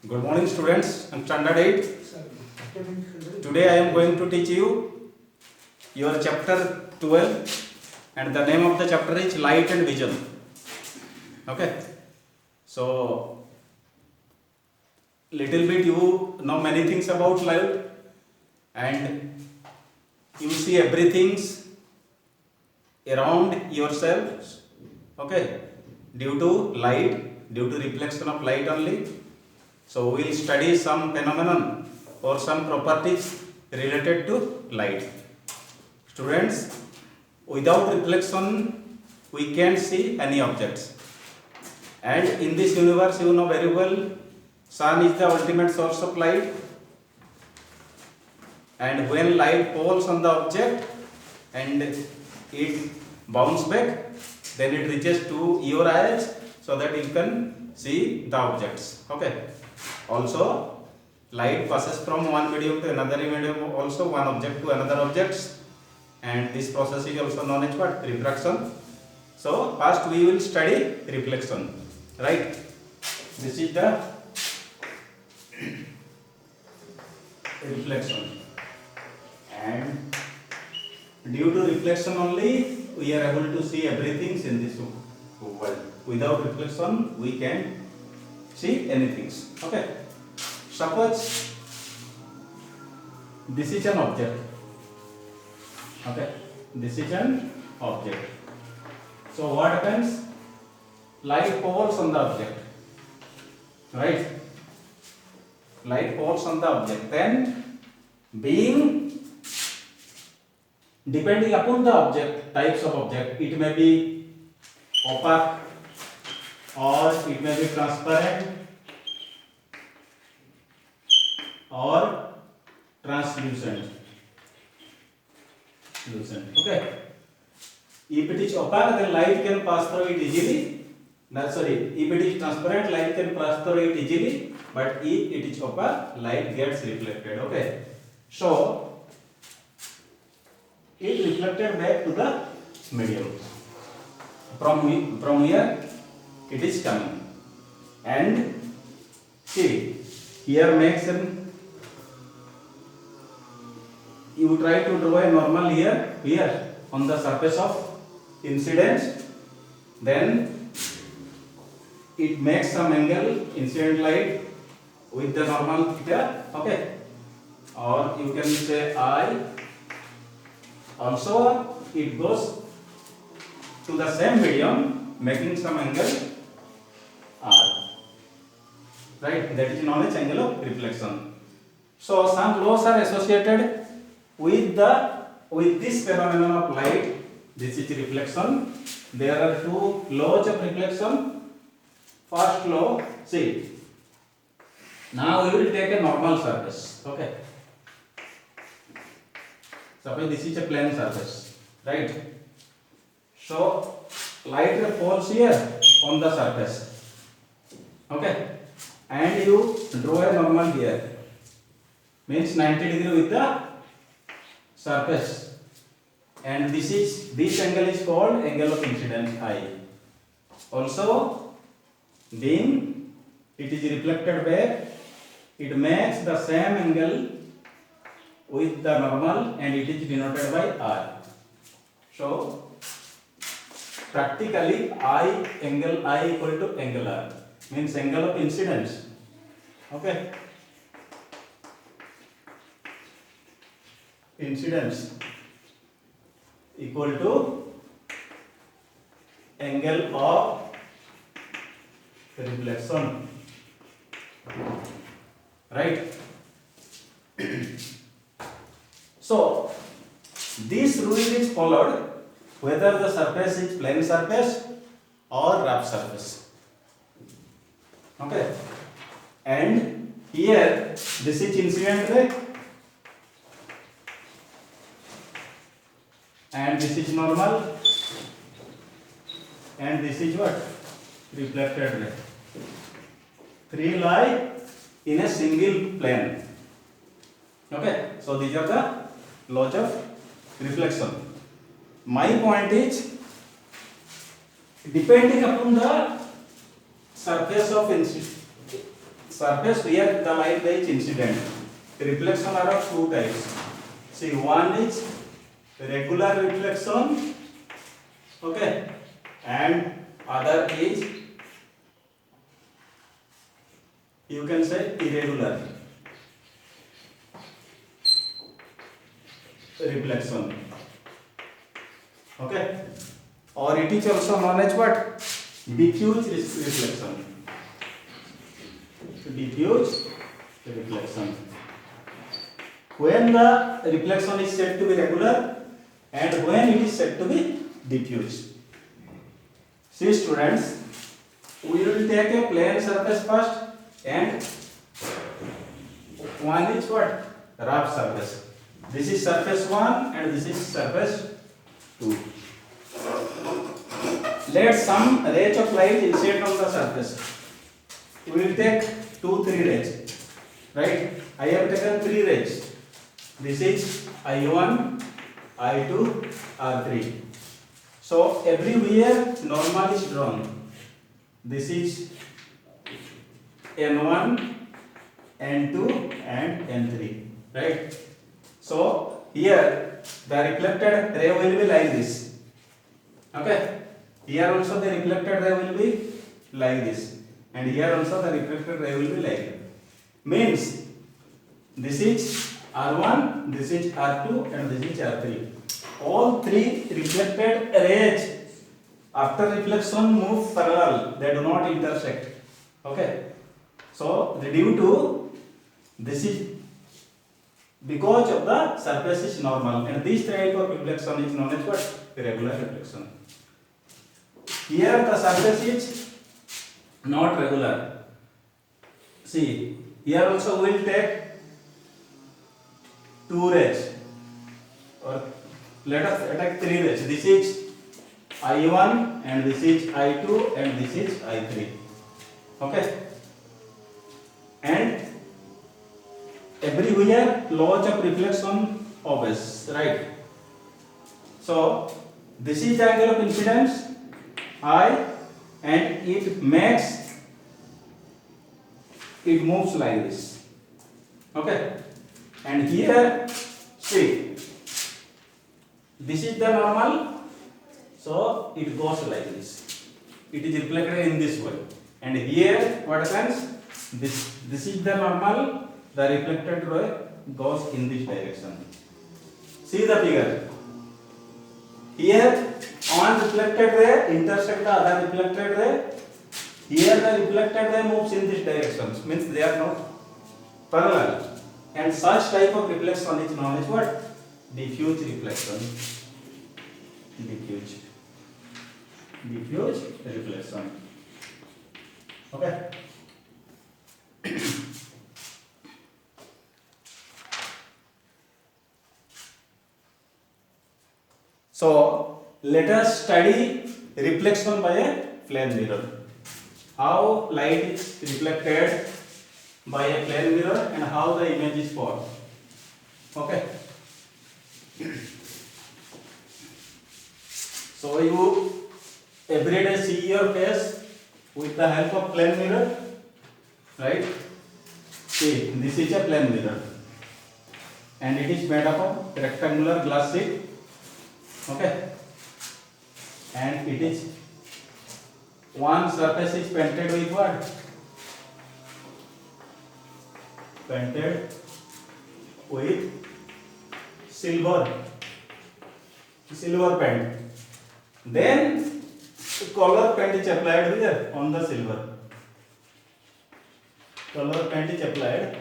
Good morning students, I'm standard 8. Today I am going to teach you your chapter 12 and the name of the chapter is light and vision. Okay, so little bit you know many things about light and you see everything around yourselves, okay, due to light, due to reflection of light only. So we will study some phenomenon or some properties related to light. Students, without reflection we can't see any objects. And in this universe you know very well, sun is the ultimate source of light. And when light falls on the object and it bounces back, then it reaches to your eyes so that you can see the objects. Okay. Also, light passes from one medium to another medium, also one object to another object, and this process is also known as what? Refraction. So first we will study reflection, right? This is the reflection, and due to reflection only we are able to see everything in this world. Without reflection we can't see anything. Okay. Suppose this is an object. Okay. This is an object. So what happens? Light falls on the object. Right? Light falls on the object. Then being depending upon the object, types of object, it may be opaque or it may be transparent or translucent. Okay. If it is opaque, then light can pass through it easily. If it is transparent, light can pass through it easily. But if it is opaque, light gets reflected. Okay. So it reflected back to the medium. From here it is coming. And see, here makes an. You try to draw a normal here on the surface of incidence, then it makes some angle, incident light with the normal theta, okay, or you can say I. Also it goes to the same medium making some angle R, right? That is known as angle of reflection. So some laws are associated with this phenomenon of light. This is reflection. There are two laws of reflection. First law, see, now we will take a normal surface. Okay, suppose this is a plane surface, right? So light falls here on the surface, okay, and you draw a normal here, means 90 degree with the surface, and this angle is called angle of incidence I. Also, being it is reflected back, it makes the same angle with the normal and it is denoted by R. So practically angle I equal to angle R, means angle of incidence. Okay. Incidence equal to angle of reflection, right? So this rule is followed whether the surface is plane surface or rough surface. Okay, and here this is incident ray and this is normal and this is what? Reflected ray. Three lie in a single plane. Okay, so these are the laws of reflection. My point is, depending upon the surface of surface where the light ray is incident. Reflection are of two types. See, one is regular reflection, okay, and other is, you can say, irregular reflection, okay, or it is also known as what? Diffuse reflection. Diffuse reflection. When the reflection is said to be regular and when it is said to be diffuse. See students, we will take a plane surface first and one is what? Rough surface. This is surface 1 and this is surface 2. Let some rays of light incident on the surface. We will take 3 rays, right? I have taken 3 rays. This is I1, I2, R3. So everywhere normal is drawn. This is N1, N2 and N3, right? So here the reflected ray will be like this, okay? Here also the reflected ray will be like this, and here also the reflected ray will be like that. Means this is R1, this is R2 and this is R3. All 3 reflected rays after reflection move parallel, they do not intersect, okay? So due to this is because of the surface is normal, and this type of reflection is known as what? Regular reflection. Here the surface is not regular. See, here also we will take 2 rays, or let us take 3 rays. This is I1 and this is I2 and this is I3, okay? And everywhere laws of reflection obeys, right? So this is the angle of incidence I, and it moves like this, okay? And here, see, this is the normal, so it goes like this. It is reflected in this way. And here, what happens? This is the normal. The reflected ray goes in this direction. See the figure. Here, one reflected ray intersect the other reflected ray. Here, the reflected ray moves in this direction. Means they are not parallel. And such type of reflection is known as what? Diffuse reflection. Diffuse reflection. Okay. So let us study reflection by a plane mirror. How light is reflected by a plane mirror and how the image is formed. Okay. So you every day see your face with the help of plane mirror, right? See, this is a plane mirror and it is made up of rectangular glass sheet, okay? And it is one surface is painted with what? Painted with silver paint. Then color paint is applied here on the silver. Color paint is applied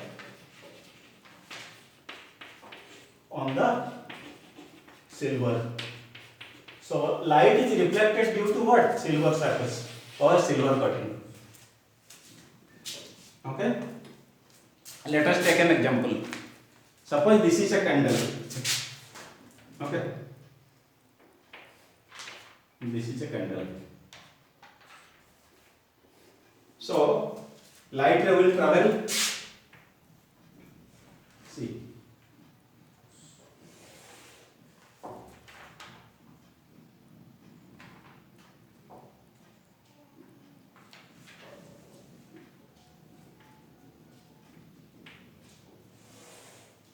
on the silver. So light is reflected due to what? Silver surface or silver coating. Okay. Let us take an example. Suppose this is a candle. Okay. This is a candle. So light ray will travel. See.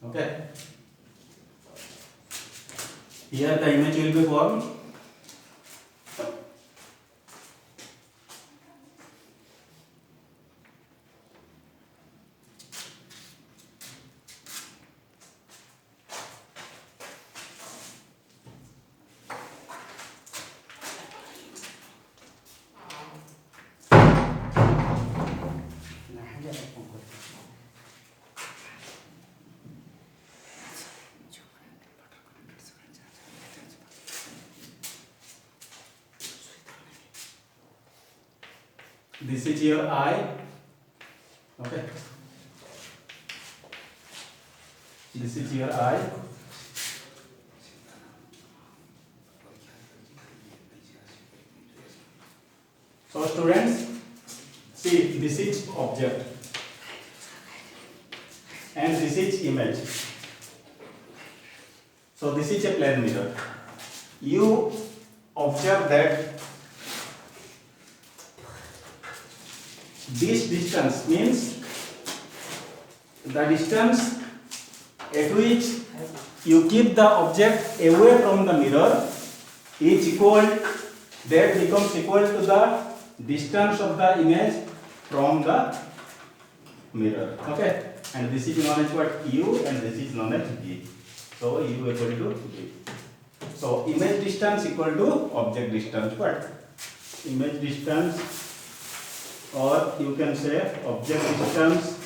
Okay, here the image will be formed. This is your eye. Okay, this is your eye. So students, see, this is object and this is image. So this is a plane mirror. You observe that this distance means the distance at which you keep the object away from the mirror is equal, that becomes equal to the distance of the image from the mirror. Okay, and this is known as what? U, and this is known as V. So U equal to V. So image distance equal to object distance. What? Image distance, or you can say object distance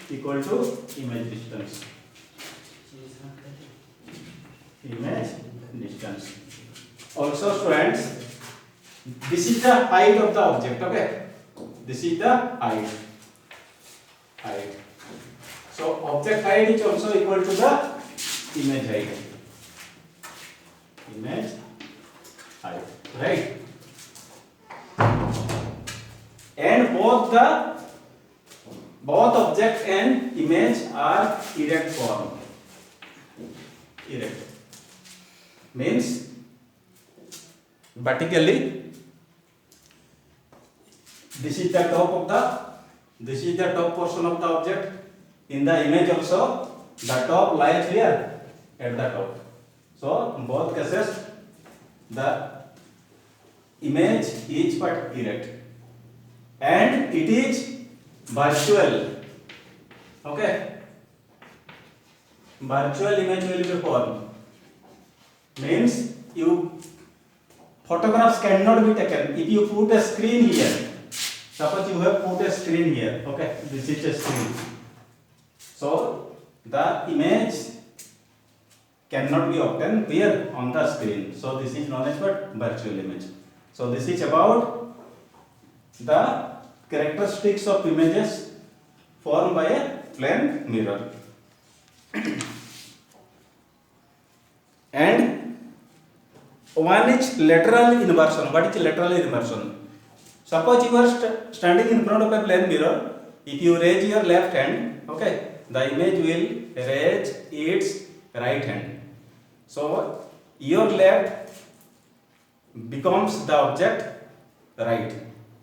equal to image distance. Image distance. Also students, this is the height of the object. Okay, this is the height. So object height is also equal to the image height. Image height, right? And both object and image are erect form. Erect means vertically. This is the top portion of the object. In the image also, the top lies here at the top. So in both cases, the image is but erect, and it is virtual. Okay, virtual image will be formed. Means photographs cannot be taken if you put a screen here. Suppose you have put a screen here. Okay, this is a screen. So the image cannot be obtained here on the screen. So this is known as what? Virtual image. So this is about the characteristics of images formed by a plane mirror. And one is lateral inversion. What is lateral inversion? Suppose you are standing in front of a plane mirror. If you raise your left hand, okay, the image will raise its right hand. So your left becomes the object right.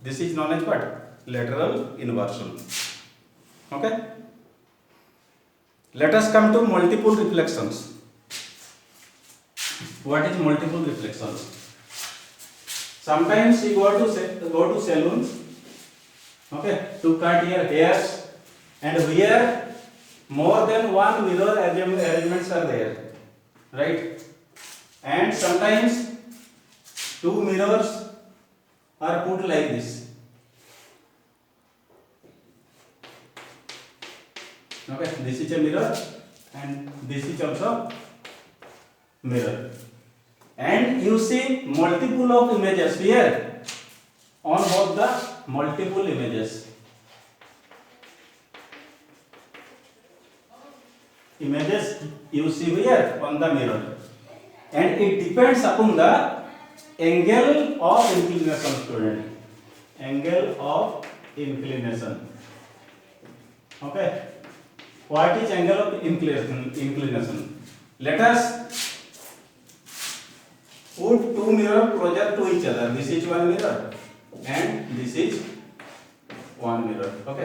This is known as what? Lateral inversion. Okay. Let us come to multiple reflections. What is multiple reflections? Sometimes you go to salon, okay, to cut your hairs, and here more than one mirror arrangements are there, right? And sometimes two mirrors are put like this. Okay, this is a mirror and this is also mirror. And you see multiple of images here on both the multiple images. Images you see here on the mirror, and it depends upon the angle of inclination, student. Angle of inclination. Okay. What is angle of inclination? Let us put two mirrors closer to each other. This is one mirror and this is one mirror. Okay.